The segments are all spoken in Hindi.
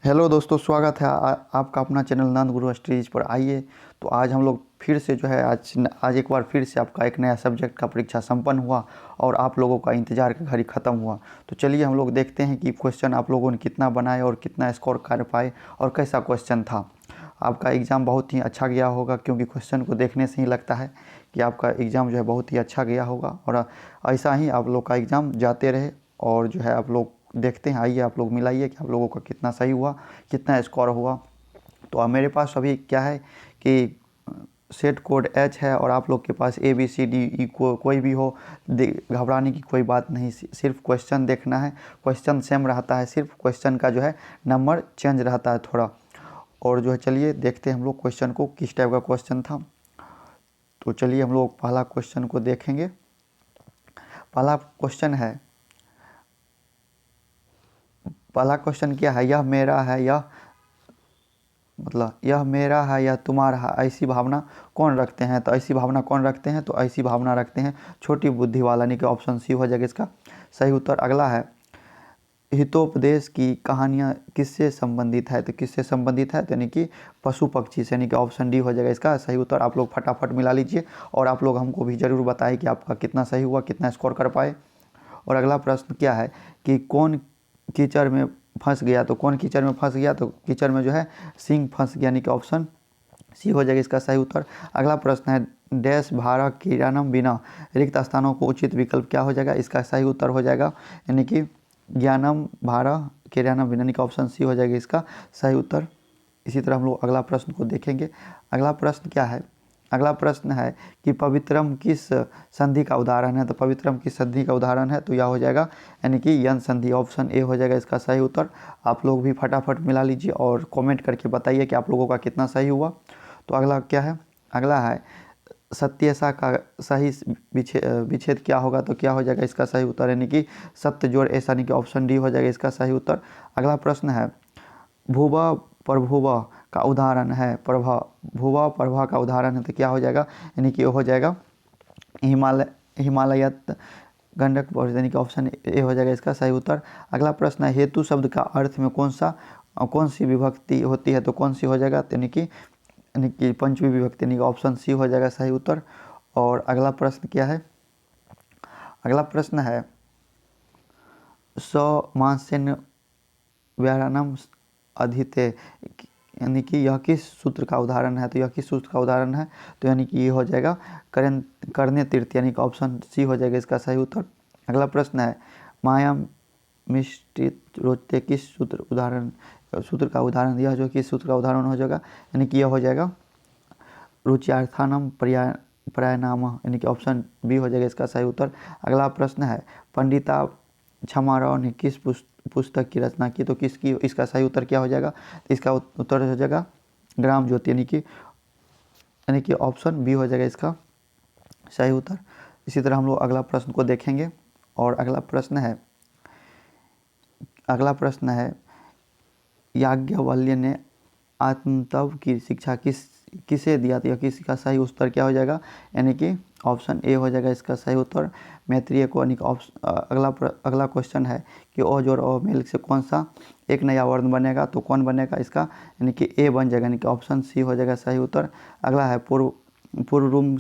हेलो दोस्तों, स्वागत है आपका अपना चैनल नंद गुरु स्टडीज पर। आइए तो आज हम लोग फिर से जो है आज एक बार फिर से आपका एक नया सब्जेक्ट का परीक्षा संपन्न हुआ और आप लोगों का इंतज़ार का घड़ी ख़त्म हुआ। तो चलिए हम लोग देखते हैं कि क्वेश्चन आप लोगों ने कितना बनाए और कितना स्कोर कर पाए और कैसा क्वेश्चन था। आपका एग्ज़ाम बहुत ही अच्छा गया होगा, क्योंकि क्वेश्चन को देखने से ही लगता है कि आपका एग्ज़ाम जो है बहुत ही अच्छा गया होगा। और ऐसा ही आप लोग का एग्ज़ाम जाते रहे और जो है आप लोग देखते हैं। आइए आप लोग मिलाइए कि आप लोगों का कितना सही हुआ, कितना स्कोर हुआ। तो अब मेरे पास अभी क्या है कि सेट कोड एच है और आप लोग के पास A B C D E कोई भी हो, घबराने की कोई बात नहीं। सिर्फ क्वेश्चन देखना है, क्वेश्चन सेम रहता है, सिर्फ क्वेश्चन का जो है नंबर चेंज रहता है थोड़ा। और जो है चलिए देखते हैं हम लोग क्वेश्चन को, किस टाइप का क्वेश्चन था। तो चलिए हम लोग पहला क्वेश्चन को देखेंगे। पहला क्वेश्चन क्या है, यह मेरा है, यह मेरा है या तुम्हारा है, ऐसी भावना कौन रखते हैं। तो ऐसी भावना कौन रखते हैं, तो ऐसी भावना रखते हैं छोटी बुद्धि वाला, यानी कि ऑप्शन सी हो जाएगा इसका सही उत्तर। अगला है, हितोपदेश की कहानियाँ किससे संबंधित है। तो किससे संबंधित है, तो यानी कि पशु पक्षी से, यानी कि ऑप्शन डी हो जाएगा इसका सही उत्तर। आप लोग फटाफट मिला लीजिए और आप लोग हमको भी ज़रूर बताएं कि आपका कितना सही हुआ, कितना स्कोर कर पाए। और अगला प्रश्न क्या है कि कौन कीचड़ में फंस गया। तो कौन कीचड़ में फंस गया, तो कीचड़ में जो है सिंह फंस गया, यानी कि ऑप्शन सी हो जाएगा इसका सही उत्तर। अगला प्रश्न है, डैश भाड़ा किरानम बिना रिक्त स्थानों को उचित विकल्प क्या हो जाएगा। इसका सही उत्तर हो जाएगा यानी कि ज्ञानम भाड़ा किरानम बिना, यानी कि ऑप्शन सी हो जाएगा इसका सही उत्तर। इसी तरह हम लोग अगला प्रश्न को देखेंगे। अगला प्रश्न क्या है, अगला प्रश्न है कि पवित्रम किस संधि का उदाहरण है। तो पवित्रम किस संधि का उदाहरण है, तो यह हो जाएगा यानी कि यन संधि, ऑप्शन ए हो जाएगा इसका सही उत्तर। आप लोग भी फटाफट मिला लीजिए और कमेंट करके बताइए कि आप लोगों का कितना सही हुआ। तो अगला क्या है, अगला है सत्यसा का सही विच्छेद क्या होगा। तो क्या हो जाएगा इसका सही उत्तर, यानी कि सत्य जोड़ ऐसा, यानी कि ऑप्शन डी हो जाएगा इसका सही उत्तर। अगला प्रश्न है, भूवा प्रभुवा का उदाहरण है, भूवा प्रभा का उदाहरण है, तो क्या हो जाएगा, यानी कि हो जाएगा हिमालयत गंडक, यानी कि ऑप्शन ए हो जाएगा इसका सही उत्तर। अगला प्रश्न है, हेतु शब्द का अर्थ में कौन सी विभक्ति होती है। तो कौन सी हो जाएगा, यानी कि पंचमी विभक्ति, यानी कि ऑप्शन सी हो जाएगा सही उत्तर। और अगला प्रश्न क्या है, अगला प्रश्न है, स मासेन व्यारणम अधिते, यानी कि यह किस सूत्र का उदाहरण है। तो यह किस सूत्र का उदाहरण है, तो यानी कि ये हो जाएगा करने तीर्थ, यानी कि ऑप्शन सी हो जाएगा इसका सही उत्तर। अगला प्रश्न है, माया मिश्रित रोचते किस सूत्र का उदाहरण, यह जो किस सूत्र का उदाहरण हो जाएगा, यानी कि यह हो जाएगा रुच्यार्थानम पर्यायनाम, यानी कि ऑप्शन बी हो जाएगा इसका सही उत्तर। अगला प्रश्न है, पंडिता क्षमाराव ने किस पुस्तक की रचना की। तो किसकी, इसका सही उत्तर क्या हो जाएगा, तो इसका उत्तर हो जाएगा ग्राम ज्योति, यानी कि ऑप्शन बी हो जाएगा इसका सही उत्तर। इसी तरह हम लोग अगला प्रश्न को देखेंगे। और अगला प्रश्न है, याज्ञवल्क्य ने आत्मतत्व की शिक्षा किसे दिया। तो किसका सही उत्तर क्या हो जाएगा, यानी कि ऑप्शन ए हो जाएगा इसका सही उत्तर, मैत्रेय को। यानी कि अगला क्वेश्चन है कि ओ जोड़ ओ मेल से कौन सा एक नया वर्ण बनेगा। तो कौन बनेगा इसका, यानी कि ए बन जाएगा, यानी कि ऑप्शन सी हो जाएगा सही उत्तर। अगला है, पूर्व रूप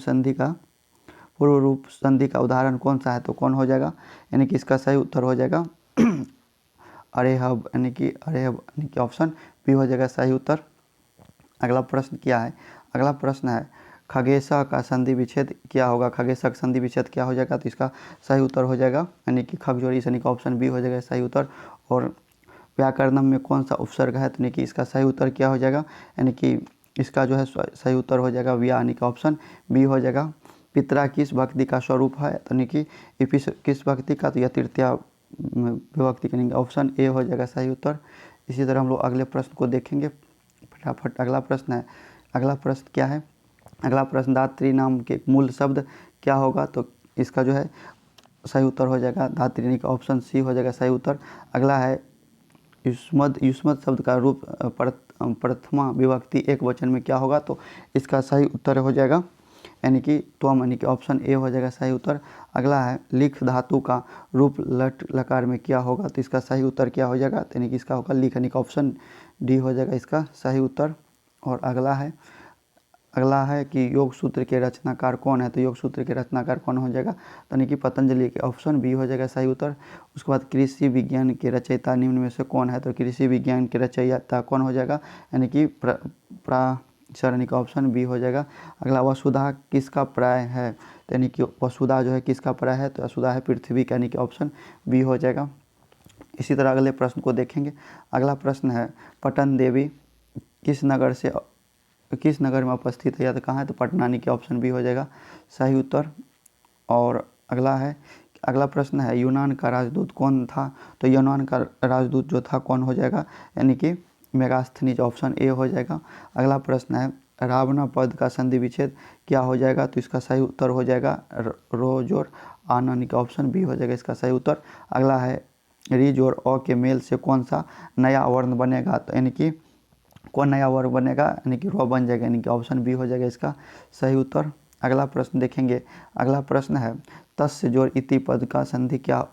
संधि का उदाहरण कौन सा है। तो कौन हो जाएगा, यानी कि इसका सही उत्तर हो जाएगा अरेहब, यानी कि ऑप्शन बी हो जाएगा सही उत्तर। अगला प्रश्न क्या है, अगला प्रश्न है, खगेशा का संधि विच्छेद क्या होगा। खगेशा का संधि विच्छेद क्या हो जाएगा, तो इसका सही उत्तर हो जाएगा यानी कि खगजोड़ी, यानी कि ऑप्शन बी हो जाएगा सही उत्तर। और व्याकरणम में कौन सा उपसर्ग है, तो यानी कि इसका सही उत्तर क्या हो जाएगा, यानी कि इसका जो है सही उत्तर हो जाएगा व्या, यानी कि ऑप्शन बी हो जाएगा। पितरा किस भक्ति का स्वरूप है, तो यानी कि किस भक्ति का, तो यह तृतीया विभक्ति, यानी ऑप्शन ए हो जाएगा सही उत्तर। इसी तरह हम लोग अगले प्रश्न को देखेंगे फटाफट। अगला प्रश्न है, अगला प्रश्न क्या है, अगला प्रश्न, धात्री नाम के मूल शब्द क्या होगा। तो इसका जो है सही उत्तर हो जाएगा धात्री, यानी कि ऑप्शन सी हो जाएगा सही उत्तर। अगला है, युष्मत शब्द का रूप प्रथमा विभक्ति एक वचन में क्या होगा। तो इसका सही उत्तर हो जाएगा यानी कि त्वम यानी कि ऑप्शन ए हो जाएगा सही उत्तर। अगला है लिख धातु का रूप लट लकार में क्या होगा, तो इसका सही उत्तर क्या हो जाएगा, तो यानी कि इसका होगा लिख, यानी कि ऑप्शन डी हो जाएगा इसका सही उत्तर। और अगला है कि योग सूत्र के रचनाकार कौन है, तो योग सूत्र के रचनाकार कौन हो जाएगा, तो यानी कि पतंजलि के, ऑप्शन बी हो जाएगा सही उत्तर। उसके बाद कृषि विज्ञान के रचयिता निम्न में से कौन है, तो कृषि विज्ञान के रचयिता कौन हो जाएगा, यानी कि प्राचर, यानी कि ऑप्शन बी हो जाएगा। अगला वसुधा किसका पर्याय है, तो यानी कि वसुधा जो है किसका पर्याय है, तो वसुधा है पृथ्वी का, यानी कि ऑप्शन बी हो जाएगा। इसी तरह अगले प्रश्न को देखेंगे। अगला प्रश्न है पटन देवी किस नगर में उपस्थित है, या तो कहाँ है, तो पटना, यानी कि ऑप्शन बी हो जाएगा सही उत्तर। और अगला प्रश्न है यूनान का राजदूत कौन था, तो यूनान का राजदूत जो था कौन हो जाएगा, यानी कि मेगास्थनीज, ऑप्शन ए हो जाएगा। अगला प्रश्न है रावणा पद का संधि विच्छेद क्या हो जाएगा, तो इसका सही उत्तर हो जाएगा रो जोर आना, यानी कि ऑप्शन बी हो जाएगा इसका सही उत्तर। अगला है री जोर अ के मेल से कौन सा नया वर्ण बनेगा, तो यानी कि कौन नया वर्ण बनेगा, यानी कि रो बन जाएगा, यानी कि ऑप्शन बी हो जाएगा इसका सही उत्तर। अगला प्रश्न देखेंगे। अगला प्रश्न है तस्य जोड़ इति पद का संधि क्या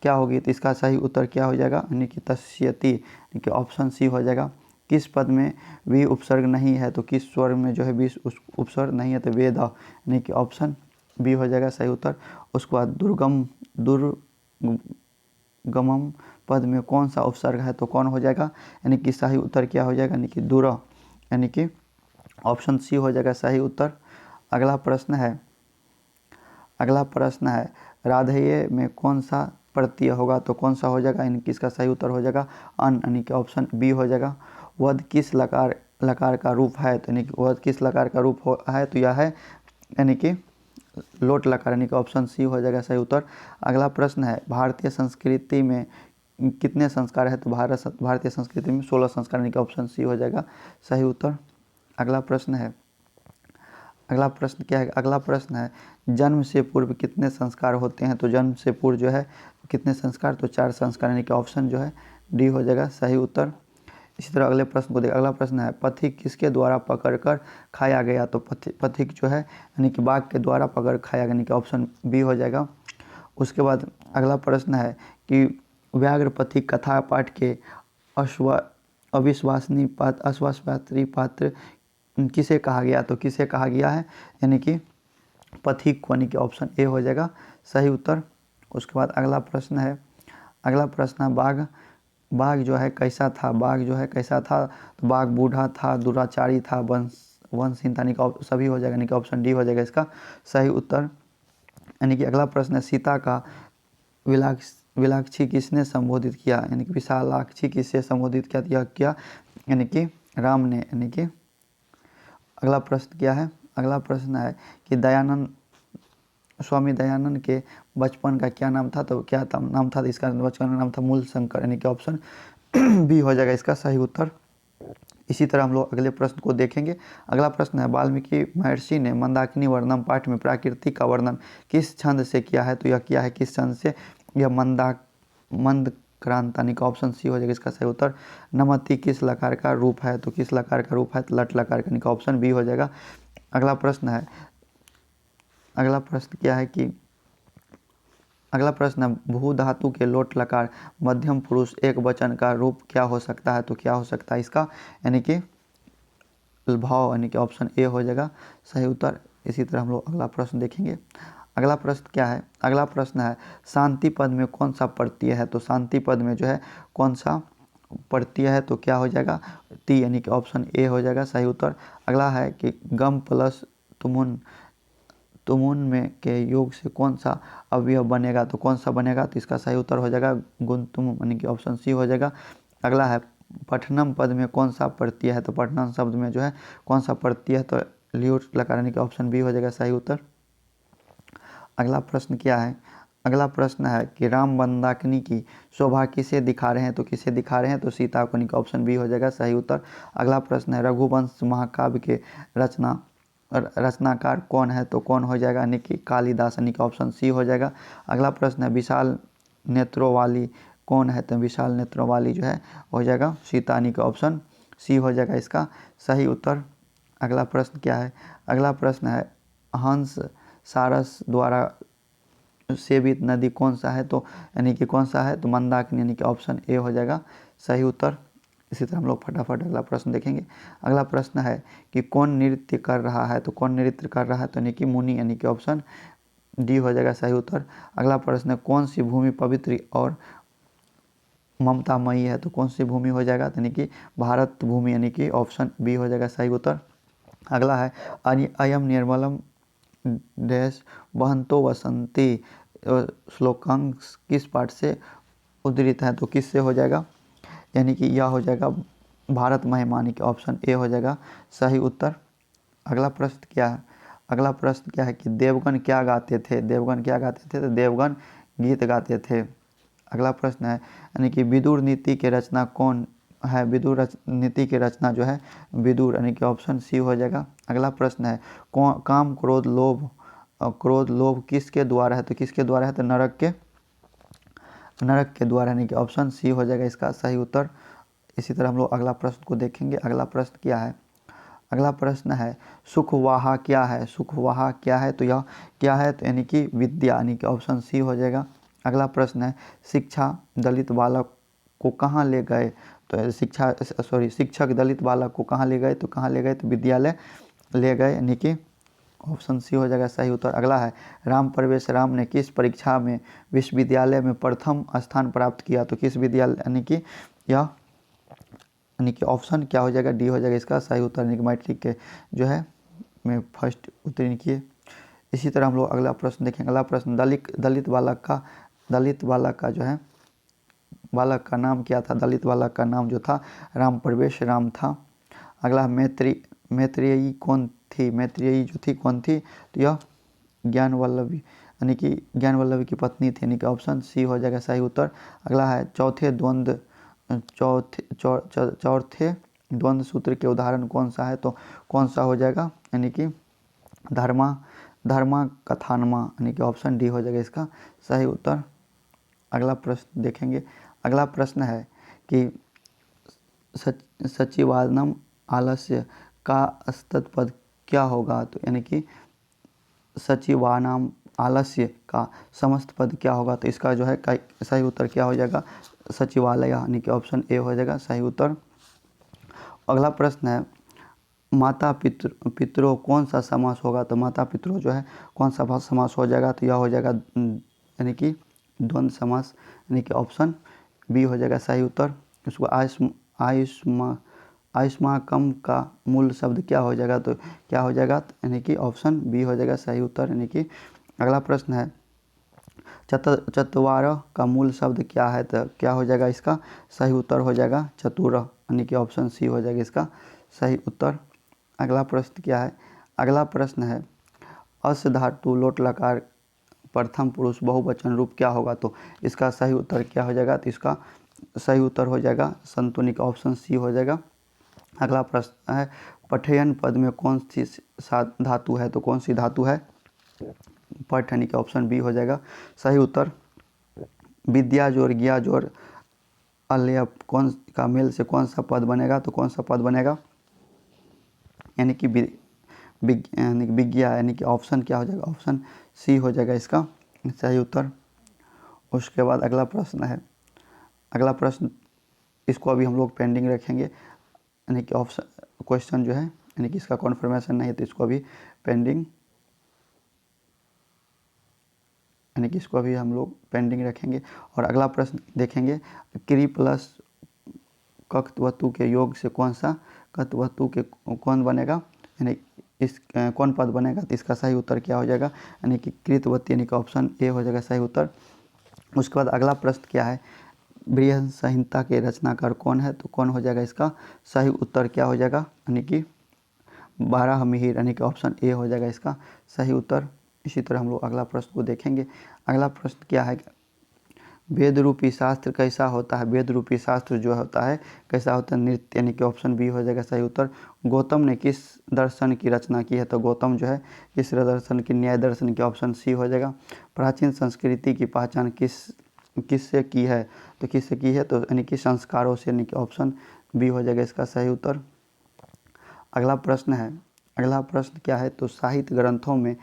होगी, तो इसका सही उत्तर क्या हो जाएगा, यानी कि तस्यति, यानी कि ऑप्शन सी हो जाएगा। किस पद में वी उपसर्ग नहीं है, तो किस स्वर में जो है वी उपसर्ग नहीं है, तो वेद, यानी कि ऑप्शन बी हो जाएगा सही उत्तर। उसके बाद दुर्गमम पद में कौन सा उपसर्ग है, तो कौन हो जाएगा, यानी कि सही उत्तर क्या हो जाएगा, यानी कि दूर, यानी कि ऑप्शन सी हो जाएगा सही उत्तर। अगला प्रश्न है राधेय में कौन सा प्रत्यय होगा, तो कौन सा हो जाएगा, यानी कि इसका सही उत्तर हो जाएगा अन, यानी कि ऑप्शन बी हो जाएगा। वध किस लकार का रूप है, तो यानी कि वध किस लकार का रूप है, तो यह है यानी कि लोट लकार, यानी कि ऑप्शन सी हो जाएगा सही उत्तर। अगला प्रश्न है भारतीय संस्कृति में कितने संस्कार है, तो भारतीय संस्कृति में 16 संस्कार, यानी कि ऑप्शन सी हो जाएगा सही उत्तर। अगला प्रश्न क्या है, अगला प्रश्न है जन्म से पूर्व कितने संस्कार होते हैं, तो जन्म से पूर्व जो है कितने संस्कार, तो 4 संस्कार, यानी कि ऑप्शन जो है डी हो जाएगा सही उत्तर। इसी तरह अगले प्रश्न को अगला प्रश्न है पथिक किसके द्वारा पकड़कर खाया गया, तो पथिक जो है यानी कि बाघ के द्वारा पकड़ खाया गया, यानी कि ऑप्शन बी हो जाएगा। उसके बाद अगला प्रश्न है कि व्याघ्र पथिक कथा पाठ के अविश्वासनीय पात्र किसे कहा गया, तो किसे कहा गया है, यानी कि पथिक को, यानी कि ऑप्शन ए हो जाएगा सही उत्तर। उसके बाद अगला प्रश्न है बाघ जो है कैसा था, तो बाघ बूढ़ा था, दुराचारी था, वंशहीन था, यानी कि सभी हो जाएगा, यानी कि ऑप्शन डी हो जाएगा इसका सही उत्तर। यानी कि अगला प्रश्न है सीता का विलाक्षी किसने संबोधित किया, यानी कि विशालाक्षी किससे संबोधित किया, यानी कि राम ने, यानी कि अगला प्रश्न क्या है, अगला प्रश्न है कि स्वामी दयानंद के बचपन का क्या नाम था, तो नाम था, इसका बचपन का नाम था मूल शंकर, यानी कि ऑप्शन बी हो जाएगा इसका सही उत्तर। इसी तरह हम लोग अगले प्रश्न को देखेंगे। अगला प्रश्न है वाल्मीकि महर्षि ने मंदाकिनी वर्णम पाठ में प्रकृति का वर्णन किस छंद से किया है, तो यह किया है किस छंद से, यह मंदक्रांत, यानी कि ऑप्शन सी हो जाएगा इसका सही उत्तर। नमति किस लकार का रूप है, तो किस लकार का रूप है, तो लट लकार का, यानी कि ऑप्शन बी हो जाएगा। अगला प्रश्न क्या है कि अगला प्रश्न भू धातु के लोट लकार मध्यम पुरुष एक वचन का रूप क्या हो सकता है, तो क्या हो सकता है इसका, यानी कि भाव, यानी कि ऑप्शन ए हो जाएगा सही उत्तर। इसी तरह हम लोग अगला प्रश्न देखेंगे। अगला प्रश्न क्या है, अगला प्रश्न है शांति पद में कौन सा प्रत्यय है, तो शांति पद में जो है कौन सा प्रत्यय है, तो क्या हो जाएगा ती, यानी कि ऑप्शन ए हो जाएगा सही उत्तर। अगला है कि गम प्लस तुमुन में के योग से कौन सा अवयव बनेगा, तो कौन सा बनेगा, तो इसका सही उत्तर हो जाएगा गुंतुम, यानी कि ऑप्शन सी हो जाएगा। अगला है पठनम पद में कौन सा प्रत्यय है, तो पठनम शब्द में जो है कौन सा प्रत्यय है, तो ल्यूट लकार, यानी कि ऑप्शन बी हो जाएगा सही उत्तर। अगला प्रश्न क्या है, अगला प्रश्न है कि राम मंदाकिनी की शोभा किसे दिखा रहे हैं, तो किसे दिखा रहे हैं, तो सीता को, यानी कि ऑप्शन बी हो जाएगा सही उत्तर। अगला प्रश्न है रघुवंश महाकाव्य के रचनाकार कौन है, तो कौन हो जाएगा, यानी कि कालिदास, यानी कि ऑप्शन सी हो जाएगा। अगला प्रश्न है विशाल नेत्रों वाली कौन है, तो विशाल नेत्रों वाली जो है हो जाएगा सीता, यानी कि ऑप्शन सी हो जाएगा इसका सही उत्तर। अगला प्रश्न क्या है, अगला प्रश्न है हंस सारस द्वारा सेवित नदी कौन सा है, तो यानी कि कौन सा है, तो मंदाकिनी, यानी कि ऑप्शन ए हो जाएगा सही उत्तर। इसी तरह हम लोग फटाफट अगला प्रश्न देखेंगे। अगला प्रश्न है कि कौन नृत्य कर रहा है, तो कौन नृत्य कर रहा है, तो यानी कि मुनि, यानी कि ऑप्शन डी हो जाएगा सही उत्तर। अगला प्रश्न है कौन सी भूमि पवित्र और ममतामयी है, तो कौन सी भूमि हो जाएगा, तो यानी कि भारत भूमि, यानी कि ऑप्शन बी हो जाएगा सही उत्तर। अगला है अयम निर्मलम डैश वहंतो वसंती श्लोकांश किस पाठ से उद्धृत है, तो किससे हो जाएगा, यानी कि यह हो जाएगा भारत महिमा, यानी कि ऑप्शन ए हो जाएगा सही उत्तर। अगला प्रश्न क्या है, अगला प्रश्न क्या है कि देवगण क्या गाते थे, देवगण क्या गाते थे, तो देवगण गीत गाते थे। अगला प्रश्न है यानी कि विदुर नीति के रचना कौन है, विदुर नीति की रचना जो है विदुर, यानी कि ऑप्शन सी हो जाएगा। अगला प्रश्न है काम क्रोध लोभ किसके द्वारा है, तो किसके द्वारा है, तो नरक के द्वारा, यानी कि ऑप्शन सी हो जाएगा इसका सही उत्तर। इसी तरह हम लोग अगला प्रश्न को देखेंगे। अगला प्रश्न क्या है, अगला प्रश्न है सुखवाहा क्या है, सुखवाहा क्या है, तो यह क्या है, तो यानी कि विद्या, यानी कि ऑप्शन सी हो जाएगा। अगला प्रश्न है शिक्षा दलित बालक को कहाँ ले गए, तो शिक्षक दलित बालक को कहाँ ले गए, तो कहाँ ले गए, तो विद्यालय ले गए, यानी कि ऑप्शन सी हो जाएगा सही उत्तर। अगला है राम प्रवेश राम ने किस परीक्षा में विश्वविद्यालय में प्रथम स्थान प्राप्त किया, तो किस विद्यालय, यानी कि यह, यानी कि ऑप्शन क्या हो जाएगा, डी हो जाएगा इसका सही उत्तर, यानी कि मैट्रिक के जो है में फर्स्ट उत्तीर्ण किए। इसी तरह हम लोग अगला प्रश्न देखेंगे। अगला प्रश्न दलित बालक का जो है बालक का नाम क्या था, दलित बालक का नाम जो था राम प्रवेश राम था। अगला मैत्रेयी कौन थी, मैत्रेयी जो थी कौन थी, तो यह ज्ञान वल्लभी, यानी कि ज्ञान वल्लभी की पत्नी थी, यानी कि ऑप्शन सी हो जाएगा सही उत्तर। अगला है चौथे द्वंद्व सूत्र के उदाहरण कौन सा है, तो कौन सा हो जाएगा, यानी कि धर्मा कथानमा, यानी कि ऑप्शन डी हो जाएगा इसका सही उत्तर। अगला प्रश्न देखेंगे। अगला प्रश्न है कि सचिवानम आलस्य का स्तत पद क्या होगा, तो यानी कि सचिवानाम आलस्य का समस्त पद क्या होगा, तो इसका जो है सही उत्तर क्या हो जाएगा, सचिवालय, यानी कि ऑप्शन ए हो जाएगा सही उत्तर। अगला प्रश्न है माता पितरों कौन सा समास होगा, तो माता पितरों जो है कौन सा समास हो जाएगा, तो यह हो जाएगा यानी कि द्वंद्व समास, यानी कि ऑप्शन बी हो जाएगा सही उत्तर। इसको आयुष्माकम का मूल शब्द क्या हो जाएगा, तो क्या हो जाएगा, यानी कि ऑप्शन बी हो जाएगा सही उत्तर। यानी कि अगला प्रश्न है चतवार का मूल शब्द क्या है, तो क्या हो जाएगा इसका सही उत्तर हो जाएगा चतुर, यानी कि ऑप्शन सी हो जाएगा इसका सही उत्तर। अगला प्रश्न क्या है, अगला प्रश्न है अस धातु लोट लकार प्रथम पुरुष बहुवचन रूप क्या होगा, तो इसका सही उत्तर क्या हो जाएगा, तो इसका सही उत्तर हो जाएगा संतुनिक, ऑप्शन सी हो जाएगा। अगला प्रश्न है पठयन पद में कौन सी धातु है, तो कौन सी धातु है, पठ, यानी कि ऑप्शन बी हो जाएगा सही उत्तर। विद्या जोड़ गया जोड़ अल्यप कौन का मेल से कौन सा पद बनेगा, तो कौन सा पद बनेगा, यानी कि विज्ञा, यानी कि ऑप्शन क्या हो जाएगा, ऑप्शन सी हो जाएगा इसका सही उत्तर। उसके बाद अगला प्रश्न है, अगला प्रश्न इसको अभी हम लोग पेंडिंग रखेंगे, यानी कि ऑप्शन क्वेश्चन जो है यानी कि इसका कॉन्फर्मेशन नहीं है, तो इसको अभी पेंडिंग, यानी कि इसको अभी हम लोग पेंडिंग रखेंगे। और अगला प्रश्न देखेंगे क्री प्लस कक्तवतु के योग से कौन सा कक्तवतु के कौन बनेगा, यानी इस कौन पद बनेगा, तो इसका सही उत्तर क्या हो जाएगा, यानी कि कृतवती, यानी कि ऑप्शन ए हो जाएगा सही उत्तर। उसके बाद अगला प्रश्न क्या है बृहद संहिता के रचनाकार कौन है, तो कौन हो जाएगा इसका सही उत्तर क्या हो जाएगा, यानी कि बारहमिहिर, यानी कि ऑप्शन ए हो जाएगा इसका सही उत्तर। इसी तरह हम लोग अगला प्रश्न को देखेंगे। अगला प्रश्न क्या है वेद रूपी शास्त्र कैसा होता है, वेद रूपी शास्त्र जो होता है कैसा होता है, नृत्य, यानी कि ऑप्शन बी हो जाएगा सही उत्तर। गौतम ने किस दर्शन की रचना की है, तो गौतम जो है किस दर्शन की, न्याय दर्शन की, ऑप्शन सी हो जाएगा। प्राचीन संस्कृति की पहचान किससे की है, तो किससे की है, तो यानी कि संस्कारों से, यानी कि ऑप्शन बी हो जाएगा इसका सही उत्तर। अगला प्रश्न है अगला प्रश्न क्या है, तो साहित्य ग्रंथों में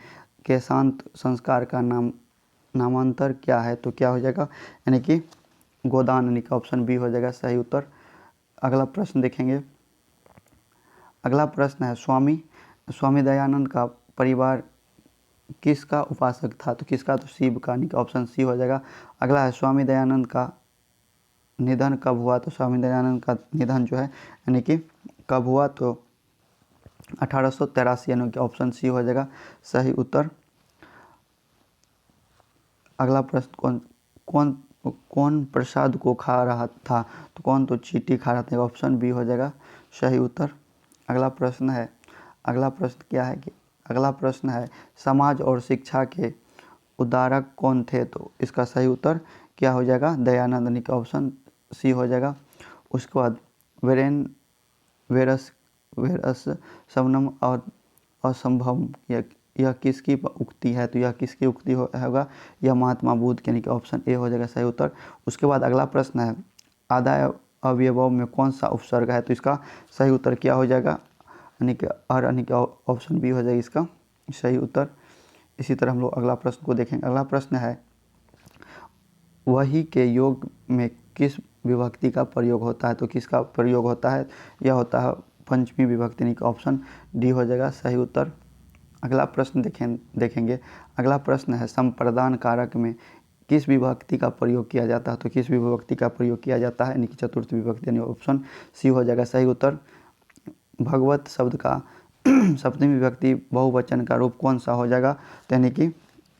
केशांत संस्कार का नामांतर क्या है, तो क्या हो जाएगा, यानी कि गोदान, यानी कि ऑप्शन बी हो जाएगा सही उत्तर। अगला प्रश्न देखेंगे। अगला प्रश्न है, स्वामी दयानंद का परिवार किसका उपासक था, तो किसका, तो शिव का, यानी कि ऑप्शन सी हो जाएगा। अगला है, स्वामी दयानंद का निधन कब हुआ, तो स्वामी दयानंद का निधन जो है यानी कि कब हुआ, तो 1883, यानी कि ऑप्शन सी हो जाएगा सही उत्तर। अगला प्रश्न, कौन कौन प्रसाद को खा रहा था, तो कौन तो चींटी खा रहा था, ऑप्शन बी हो जाएगा सही उत्तर। अगला प्रश्न है, अगला प्रश्न क्या है कि अगला प्रश्न है, समाज और शिक्षा के उद्धारक कौन थे, तो इसका सही उत्तर क्या हो जाएगा, दयानंद, यानी कि ऑप्शन सी हो जाएगा। उसके बाद वेरस वेरस शबनम और असंभव, यह किसकी उक्ति है, तो यह किसकी उक्ति होगा, यह महात्मा बुद्ध की, यानी कि ऑप्शन ए हो जाएगा सही उत्तर। उसके बाद अगला प्रश्न है, आदाय अवयवों में कौन सा उपसर्ग है, तो इसका सही उत्तर क्या हो जाएगा, यानी कि और, यानी कि ऑप्शन बी हो जाएगा इसका सही उत्तर। इसी तरह हम लोग अगला प्रश्न को देखेंगे। अगला प्रश्न है, वही के योग में किस विभक्ति का प्रयोग होता है, तो किसका प्रयोग होता है, यह होता है पंचमी विभक्ति, यानी कि ऑप्शन डी हो जाएगा सही उत्तर। अगला प्रश्न देखेंगे। अगला प्रश्न है, संप्रदान कारक में किस विभक्ति का प्रयोग किया जाता है, तो किस विभक्ति का प्रयोग किया जाता है, यानी कि चतुर्थ विभक्ति, यानी ऑप्शन सी हो जाएगा सही उत्तर। भगवत शब्द का सप्तमी विभक्ति बहुवचन का रूप कौन सा हो जाएगा, तो यानी कि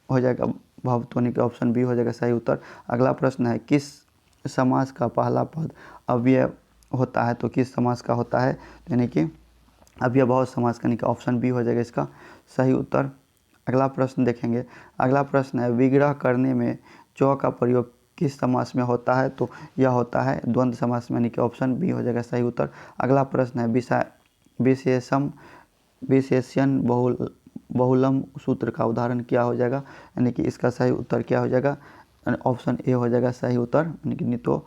हो जाएगा भवतो, यानी कि ऑप्शन बी हो जाएगा सही उत्तर। अगला प्रश्न है, किस समास का पहला पद अव्यय होता है, तो किस समास का होता है, यानी कि अव्ययभाव समास का, यानी कि ऑप्शन बी हो जाएगा इसका सही उत्तर। अगला प्रश्न देखेंगे। अगला प्रश्न है, विग्रह करने में च का प्रयोग किस समास में होता है, तो यह होता है द्वंद्व समास में, यानी कि ऑप्शन बी हो जाएगा सही उत्तर। अगला प्रश्न है, विशेषण बहुलम सूत्र का उदाहरण क्या हो जाएगा, यानी कि इसका सही उत्तर क्या हो जाएगा, ऑप्शन ए हो जाएगा सही उत्तर, यानी कि नितो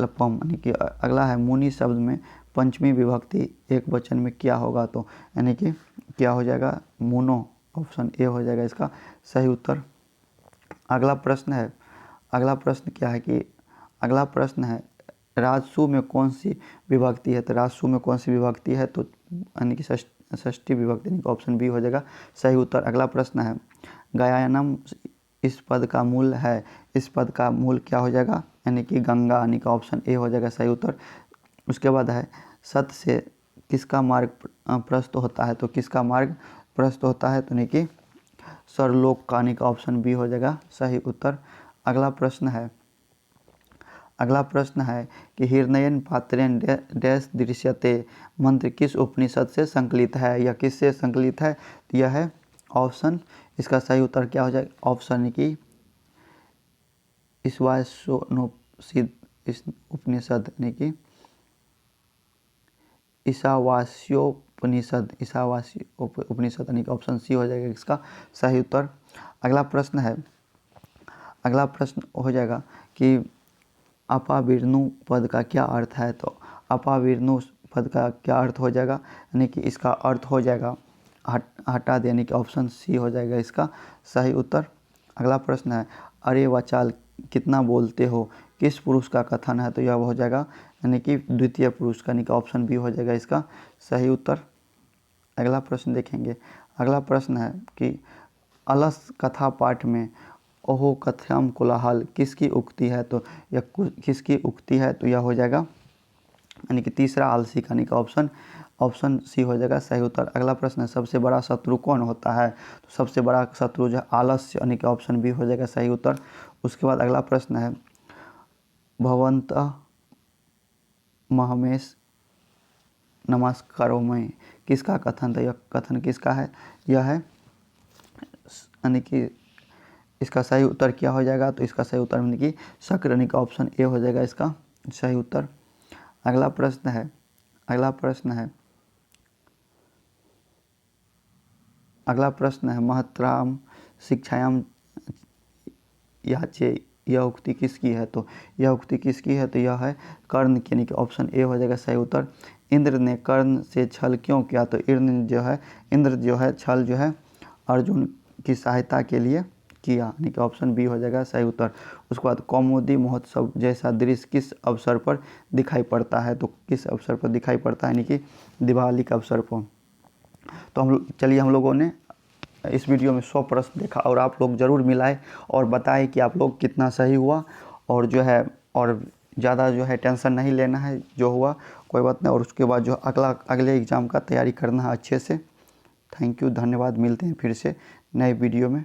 लपम। यानी कि अगला है, मुनि शब्द में पंचमी विभक्ति एक वचन में क्या होगा, तो यानी कि क्या हो जाएगा, मुनो, ऑप्शन ए हो जाएगा इसका सही उत्तर। अगला प्रश्न है, अगला प्रश्न क्या है कि अगला प्रश्न है, राजसु में कौन सी विभक्ति है, तो राजसु में कौन सी विभक्ति है, तो यानी कि षष्ठी विभक्ति, यानी कि ऑप्शन बी हो जाएगा सही उत्तर। अगला प्रश्न है, गायनम इस पद का मूल है, इस पद का मूल क्या हो जाएगा, यानी कि गंगा, यानी कि ऑप्शन ए हो जाएगा सही उत्तर। उसके बाद है, सत से किसका मार्ग प्रस्त होता है, तो किसका मार्ग प्रस्त होता है, तो यानी कि सरलोक का, यानी कि ऑप्शन बी हो जाएगा सही उत्तर। अगला प्रश्न है, अगला प्रश्न है कि हिरण्यन पात्रेण डैश दृश्यते मंत्र किस उपनिषद से संकलित है, यह किससे संकलित है, तो यह है ऑप्शन, इसका सही उत्तर क्या हो जाएगा, ऑप्शन की ईशावास्योपनिषद, इस उपनिषद, यानी कि ईशावास्योपनिषद, उपनिषद, यानी कि ऑप्शन सी हो जाएगा इसका सही उत्तर। अगला प्रश्न है, अगला प्रश्न हो जाएगा कि अपाविर्णु पद का क्या अर्थ है, तो अपाविर्णु पद का क्या अर्थ हो जाएगा, यानी कि इसका अर्थ हो जाएगा हटा दे, यानी कि ऑप्शन सी हो जाएगा इसका सही उत्तर। अगला प्रश्न है, अरे वाचाल कितना बोलते हो किस पुरुष का कथन है, तो यह हो जाएगा यानी कि द्वितीय पुरुष का, यानी कि ऑप्शन बी हो जाएगा इसका सही उत्तर। अगला प्रश्न देखेंगे। अगला प्रश्न है कि अलस कथा पाठ में ओहो कथ्यम कोलाहल किसकी उक्ति है, तो यह किसकी उक्ति है, तो यह हो जाएगा यानी कि तीसरा आलसी का, यानी कि ऑप्शन सी हो जाएगा सही उत्तर। अगला प्रश्न है, सबसे बड़ा शत्रु कौन होता है, तो सबसे बड़ा शत्रु जो है आलस्य, यानी कि ऑप्शन बी हो जाएगा सही उत्तर। उसके बाद अगला प्रश्न है, भवन्तः महमेश नमस्कारों में किसका कथन था, यह कथन किसका है, यह है यानी कि इसका सही उत्तर क्या हो जाएगा, तो इसका सही उत्तर यानी कि शक्र, यानी कि ऑप्शन ए हो जाएगा इसका सही उत्तर। अगला प्रश्न है, अगला प्रश्न है, अगला प्रश्न है, महत्राम शिक्षायाम याचे यह उक्ति किसकी है? तो यह उक्ति किसकी है? तो यह है कर्ण की, यानी कि ऑप्शन ए हो जाएगा सही उत्तर। इंद्र ने कर्ण से छल क्यों किया? तो इंद्र जो है छल जो है अर्जुन की सहायता के लिए किया, यानी कि ऑप्शन बी हो जाएगा सही उत्तर। उसके बाद कौमुदी महोत्सव जैसा दृश्य किस अवसर पर दिखाई पड़ता है? तो किस अवसर पर दिखाई पड़ता है? यानी कि दिवाली के अवसर पर। तो हम लोगों ने इस वीडियो में 100 प्रश्न देखा और आप लोग ज़रूर मिलाए और बताएं कि आप लोग कितना सही हुआ। और जो है और ज़्यादा जो है टेंशन नहीं लेना है, जो हुआ कोई बात नहीं। और उसके बाद जो अगले एग्ज़ाम का तैयारी करना है अच्छे से। थैंक यू, धन्यवाद। मिलते हैं फिर से नए वीडियो में।